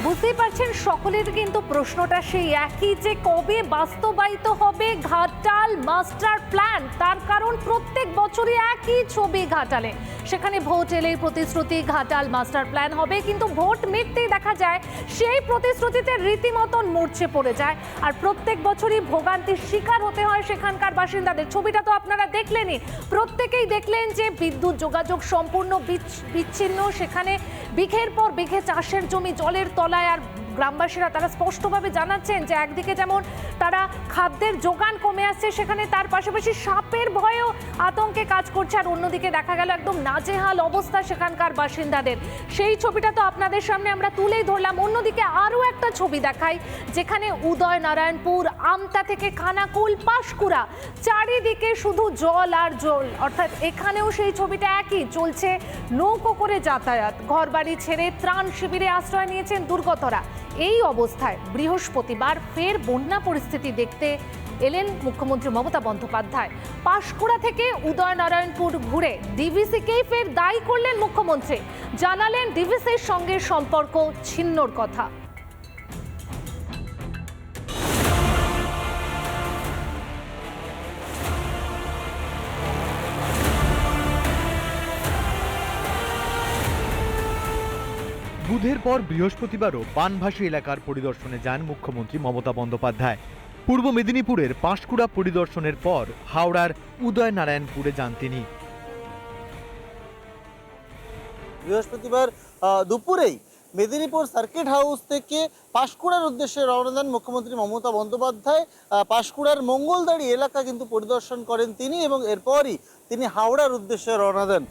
বুঝতেই পারছেন সকলের কিন্তু প্রশ্নটা সেই একই, যে কবে বাস্তবায়িত হবে ঘাটাল মাস্টার প্ল্যান। তার কারণ প্রত্যেক বছরই একই ছবি ঘাটালে, সেখানে ভোট এলেই প্রতিশ্রুতি ঘাটাল মাস্টার প্ল্যান হবে, কিন্তু ভোট মিটতেই দেখা যায় সেই প্রতিশ্রুতিতে রীতিমতন মূর্ছে পড়ে যায়, আর প্রত্যেক বছরই ভোগান্তির শিকার হতে হয় সেখানকার বাসিন্দাদের। ছবিটা তো আপনারা দেখলেনই, প্রত্যেকেই দেখলেন যে বিদ্যুৎ যোগাযোগ সম্পূর্ণ বিচ্ছিন্ন, সেখানে বিঘের পর বিঘে চাষের জমি জলের তলায়। আর গ্রামবাসীরা তারা স্পষ্টভাবে জানাচ্ছেন যে একদিকে যেমন তারা খাদ্যের যোগান কমে আসছে, সেখানে তার পাশাপাশি সাপের ভয়েও আতঙ্কে কাজ করছে, আর অন্যদিকে দেখা গেল একদম নাজেহাল অবস্থা সেখানকার বাসিন্দাদের। সেই ছবিটা তো আপনাদের সামনে আমরা তুলেই ধরলাম। অন্যদিকে আরও একটা ছবি দেখাই, যেখানে উদয়নারায়ণপুর, আমতা থেকে খানাকুল, পাঁশকুড়া, চারিদিকে শুধু জল আর জল, অর্থাৎ এখানেও সেই ছবিটা একই, চলছে নৌকো করে যাতায়াত। ঘরবাড়ি ছেড়ে ত্রাণ শিবিরে আশ্রয় নিয়েছেন দুর্গতরা। এই অবস্থায় বৃহস্পতিবার ফের বন্যা পরিস্থিতি দেখতে এলেন মুখ্যমন্ত্রী মমতা বন্দ্যোপাধ্যায়। পাঁশকুড়া থেকে উদয়নারায়ণপুর ঘুরে ডিভিসিকেই ফের দায়ী করলেন মুখ্যমন্ত্রী, জানালেন ডিভিসির সঙ্গে সম্পর্ক ছিন্নর কথা। বুধের পর বৃহস্পতিবারও বানভাসী এলাকার পরিদর্শনে যান মুখ্যমন্ত্রী মমতা বন্দ্যোপাধ্যায়। পূর্ব মেদিনীপুরের পাঁশকুড়া পরিদর্শনের পর হাওড়ার উদয়নারায়ণপুরে যান তিনি। বৃহস্পতিবার দুপুরেই মেদিনীপুর সার্কিট হাউস থেকে পাঁশকুড়ার উদ্দেশ্যে রওনা দেন মুখ্যমন্ত্রী মমতা বন্দ্যোপাধ্যায়। পাঁশকুড়ার মঙ্গলদাড়ি এলাকা কিন্তু পরিদর্শন করেন তিনি, এবং এরপরই তিনি হাওড়ার উদ্দেশ্যে রওনা দেন।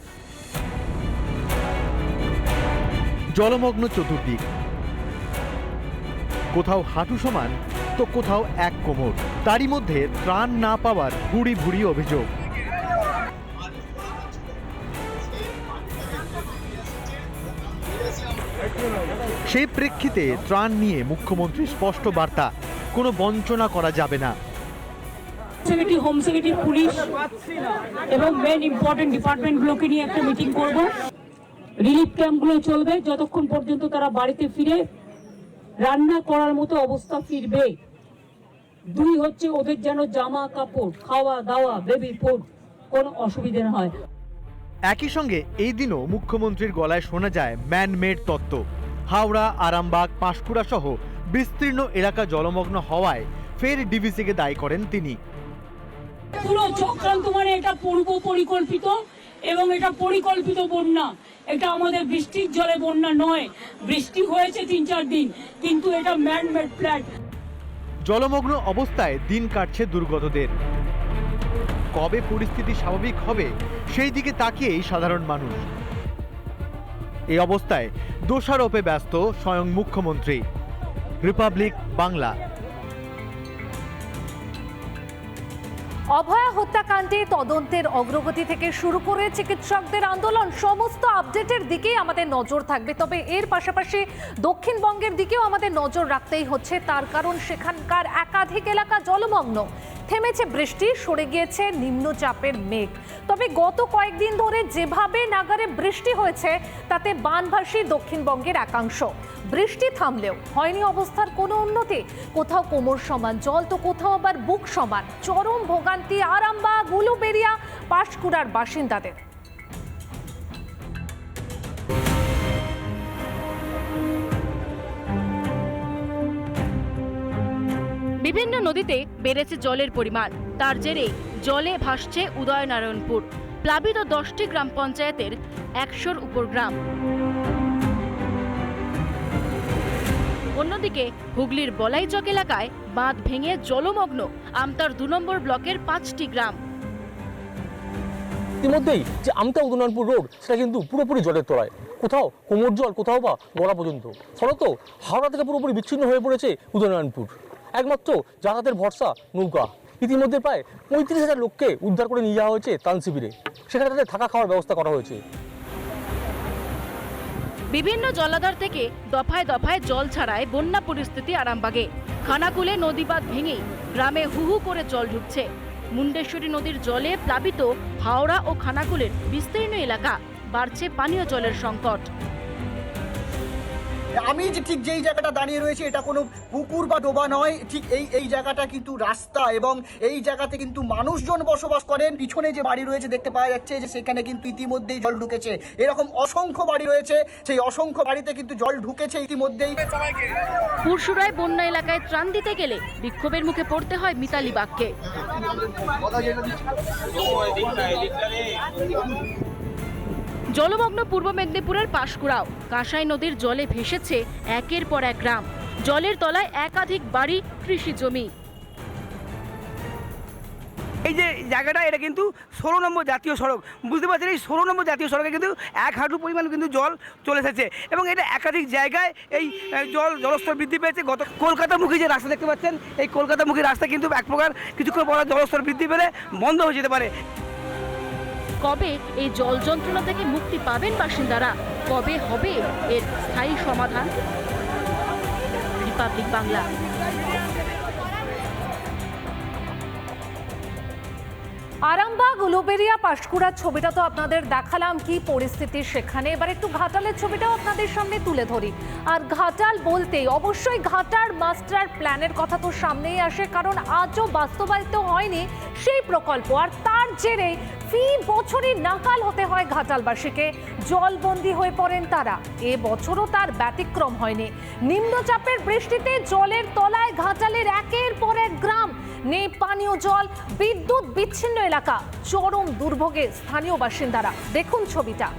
জলমগ্ন চতুর্দিক, কোথাও হাঁটু সমান তো কোথাও এক কোমর, তারই মধ্যে ত্রাণ না পাওয়ার ভুরি ভুরি অভিযোগ। সেই প্রেক্ষিতে ত্রাণ নিয়ে মুখ্যমন্ত্রীর স্পষ্ট বার্তা, কোনো বঞ্চনা করা যাবে না। সেক্রেটারি, হোম সেক্রেটারি, পুলিশ এবং মেন ইম্পর্টেন্ট ডিপার্টমেন্টগুলোকে নিয়ে একটা মিটিং করব। রিলিফ ক্যাম্পগুলো চলবে যতক্ষণ পর্যন্ত তারা বাড়িতে ফিরে রান্না করার মতো অবস্থা ফিরবে। দুই হচ্ছে ওদের যেন জামা কাপড়, খাওয়া দাওয়া, বেবি ফুড কোনো অসুবিধা না হয়। একই সঙ্গে এই দিনও মুখ্যমন্ত্রীর গলায় শোনা যায় ম্যানমেড তত্ত্ব। হাওড়া, আরামবাগ, পাঁশকুড়া সহ বিস্তীর্ণ এলাকা জলমগ্ন হওয়ায় ফের ডিভিসিকে দায়ী করেন তিনি। পুরো চক্রান্ত, মানে এটা পূর্ব পরিকল্পিত এবং এটা পরিকল্পিত বন্যা। এটা আমাদের বৃষ্টির জলে বন্যা নয়, বৃষ্টি হয়েছে 3-4 দিন, কিন্তু এটা ম্যানমেড প্ল্যান। জলমগ্ন অবস্থায় দিন কাটছে দুর্গতদের। কবে পরিস্থিতি স্বাভাবিক হবে সেই দিকে তাকিয়েই সাধারণ মানুষ। এই অবস্থায় দোষারোপে ব্যস্ত স্বয়ং মুখ্যমন্ত্রী। রিপাবলিক বাংলা। অভয়া হত্যাকাণ্ডে তদন্তের অগ্রগতি থেকে শুরু করে চিকিৎসকদের আন্দোলন, সমস্ত আপডেটের দিকেই আমাদের নজর থাকবে। তবে এর পাশাপাশি দক্ষিণবঙ্গের দিকেও আমাদের নজর রাখতেই হচ্ছে, তার কারণ সেখানকার একাধিক এলাকা জলমগ্ন। থেমেছে বৃষ্টি, সরে গিয়েছে নিম্নচাপের মেঘ। তবে গত কয়েকদিন ধরে যেভাবে নাগারে বৃষ্টি হয়েছে তাতে বানভাসী দক্ষিণবঙ্গের একাংশ। বৃষ্টি থামলেও হয়নি অবস্থার কোনো উন্নতি। কোথাও কোমর সমান জল, তো কোথাও আবার বুক সমান। চরম ভোগান্তি আরামবাগ, উলুবেড়িয়া, পাঁশকুড়ার বাসিন্দাদের। বিভিন্ন নদীতে বেড়েছে জলের পরিমাণ, তার জেরে জলে ভাসছে উদয়নারায়ণপুর। প্লাবিত 10টি গ্রাম পঞ্চায়েতের 100-র উপর গ্রাম। অন্যদিকে হুগলির বলাইচক এলাকায় বাঁধ ভেঙে জলমগ্ন আমতার 2 নম্বর ব্লকের 5টি গ্রাম। ইতিমধ্যেই যে আমতা উদয়নারায়ণপুর রোড, সেটা কিন্তু পুরোপুরি জলের তলায়, কোথাও কোমর জল, কোথাও বা গলা পর্যন্ত। ফলত হাওড়া থেকে পুরোপুরি বিচ্ছিন্ন হয়ে পড়েছে উদয়নারায়ণপুর। একমাত্র যাতায়াতের ভরসা নৌকা। ইতিমধ্যে প্রায় 35,000 লোককে উদ্ধার করে নিয়ে যাওয়া হয়েছে ত্রাণ শিবিরে, সেখানে তাদের থাকা খাওয়ার ব্যবস্থা করা হয়েছে। বিভিন্ন জলাধার থেকে দফায় দফায় জল ছাড়ায় বন্যা পরিস্থিতি আরামবাগে। খানাকুলে নদী বাঁধ ভেঙেই গ্রামে হুহু করে জল ঢুকছে। মুন্ডেশ্বরী নদীর জলে প্লাবিত হাওড়া ও খানাকুলের বিস্তীর্ণ এলাকা, বাড়ছে পানীয় জলের সংকট। আমি যে ঠিক যেই জায়গাটা দাঁড়িয়ে রয়েছে এটা কোনো পুকুর বা ডোবা নয়, ঠিক এই জায়গাটা কিন্তু রাস্তা এবং এই জায়গাতে কিন্তু মানুষজন বসবাস করেন। পিছনে যে বাড়ি রয়েছে দেখতে পাওয়া যাচ্ছে যে সেখানে কিন্তু ইতিমধ্যেই জল ঢুকেছে। এরকম অসংখ্য বাড়ি রয়েছে, সেই অসংখ্য বাড়িতে কিন্তু জল ঢুকেছে ইতিমধ্যেই। পুরসুরায় বন্যা এলাকায় ত্রাণ দিতে গেলে বিক্ষোভের মুখে পড়তে হয় মিতালি বাগকে। জলমগ্ন পূর্ব মেদিনীপুরের পাঁশকুড়াও কাঁসাই নদীর জলে ভেসেছে একের পর এক গ্রাম। জলের তলায় একাধিক বাড়ি, কৃষি জমি। এই যে জায়গাটা এটা কিন্তু 16 নম্বর জাতীয় সড়ক, বুঝতে পারছেন? এই 16 নম্বর জাতীয় সড়কে কিন্তু 1 হাঁটু পরিমাণ কিন্তু জল চলে এসেছে এবং এটা একাধিক জায়গায় এই জলস্তর বৃদ্ধি পেয়েছে। গত কলকাতামুখী যে রাস্তা দেখতে পাচ্ছেন, এই কলকাতামুখী রাস্তা কিন্তু এক প্রকার কিছুক্ষণ পর জলস্তর বৃদ্ধি পেলে বন্ধ হয়ে যেতে পারে। কবে এই জল যন্ত্রণা থেকে মুক্তি পাবেন বাসিন্দারা? কবে হবে এর স্থায়ী সমাধান? রিপাবলিক বাংলা। আরামবাগ, উলুবেড়িয়া, পাঁশকুড়ার ছবিটা তো আপনাদের দেখালাম, কি পরিস্থিতি সেখানে। এবার একটু ঘাটালের ছবিটাও আপনাদের সামনে তুলে ধরি। আর ঘাটাল বলতেই অবশ্যই ঘাটার মাস্টার প্ল্যানের কথা তো সামনেই আসে, কারণ আজও বাস্তবায়িত হয়নি সেই প্রকল্প। আর তার জেরে ফি বছরই নাকাল হতে হয় ঘাটালবাসীকে, জলবন্দী হয়ে পড়েন তারা। এবছরও তার ব্যতিক্রম হয়নি। নিম্নচাপের বৃষ্টিতে জলের তলায় ঘাটালের একের পর এক গ্রাম, নেই পানীয় জল, বিদ্যুৎ বিচ্ছিন্ন এলাকা, চরম দুর্ভোগে স্থানীয় বাসিন্দারা। দেখুন ছবিটা।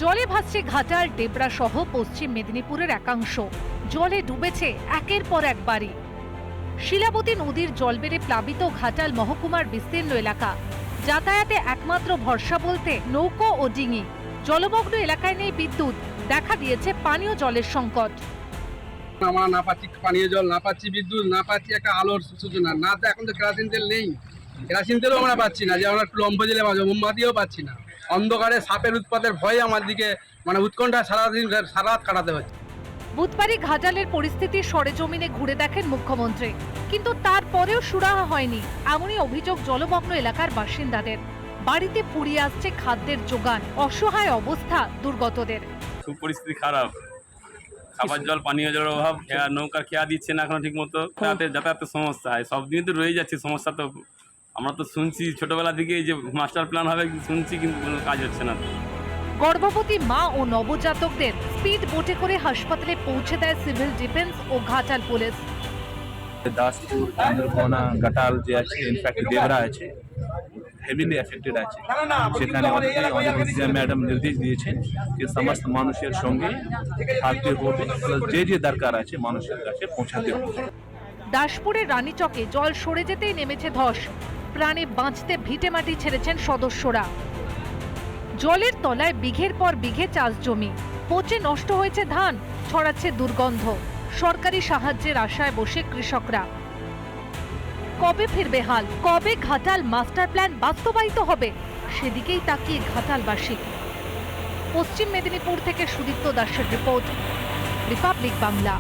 জলে ভাসছে ঘাটাল, ডেবরা সহ পশ্চিম মেদিনীপুরের একাংশ। জলে ডুবেছে একের পর এক বাড়ি। শিলাবতী নদীর জল বেড়ে প্লাবিত ঘাটাল মহকুমার বিস্তীর্ণ এলাকা। যাতায়াতে একমাত্র ভরসা বলতে নৌকো ও ডিঙি। জলমগ্ন এলাকায় নেই বিদ্যুৎ, দেখা দিয়েছে পানীয় জলের সংকট। আমরা না পাচ্ছি পানীয় জল, না পাচ্ছি বিদ্যুৎ, না পাচ্ছি একটা আলোর সূচনা, না তো এখন তো কেরাসিন তেল নেই, কেরাসিন তেলও আমরা পাচ্ছি না, যে আমরা একটু লম্ফ জেলে মোমবাতিও পাচ্ছি না। অন্ধকারে সাপের উৎপাতের ভয়ে আমাদেরকে উৎকণ্ঠা সারাদিন সারা রাত কাটাতে হচ্ছে। বুধবারই ঘাটালের পরিস্থিতি সরেজমিনে ঘুরে দেখেন মুখ্যমন্ত্রী, কিন্তু তারপরেও সুরাহা হয়নি। এমনই অভিযোগ জলমগ্ন এলাকার বাসিন্দাদের। বাড়িতে পুড়িয়ে আসছে খাদ্যের জোগান, অসহায় অবস্থা দুর্গতদের। পরিস্থিতি খারাপ, খাবার জল, পানীয় জলের অভাব, নৌকা খেয়া দিচ্ছে না এখন ঠিক মতো, যাতায়াতের সমস্যা হয়। সব দিনই তো রয়ে যাচ্ছে সমস্যা। তো আমরা তো শুনছি ছোটবেলা থেকে যে মাস্টার প্ল্যান হবে, শুনছি কিন্তু কোনো কাজ হচ্ছে না। গর্ভবতী মা ও নবজাতকদের স্পিড বোটে করে হাসপাতালে পৌঁছে দেয় সিভিল ডিফেন্স ও ঘাটাল পুলিশ। দাসপুর, চন্দ্রকোনা, ঘাটাল যে আছে, ইনফ্যাক্ট দেবরা আছে, হেভিলি এফেক্টেড আছে। সেখানে অনেক ম্যাডাম নির্দেশ দিয়েছেন যে সমস্ত মানুষের সঙ্গে থাকতে হবে, যে দরকার আছে মানুষের কাছে পৌঁছাতে হবে। দাসপুরের রানীচকে জল সরে যেতেই নেমেছে ধস। প্রাণে বাঁচতে ভিটে মাটি ছেড়েছেন সদস্যরা। জলের তলায় বিঘের পর বিঘে চাষ জমি, পচে নষ্ট হয়েছে ধান, ছড়াচ্ছে দুর্গন্ধ। সরকারি সাহায্যের আশায় বসে কৃষকরা। কবে ফিরবে হাল? কবে ঘাটাল মাস্টার প্ল্যান বাস্তবায়িত হবে? সেদিকেই তাকিয়ে ঘাটালবাসী। পশ্চিম মেদিনীপুর থেকে সুদীপ্ত দাসের রিপোর্ট, রিপাবলিক বাংলা।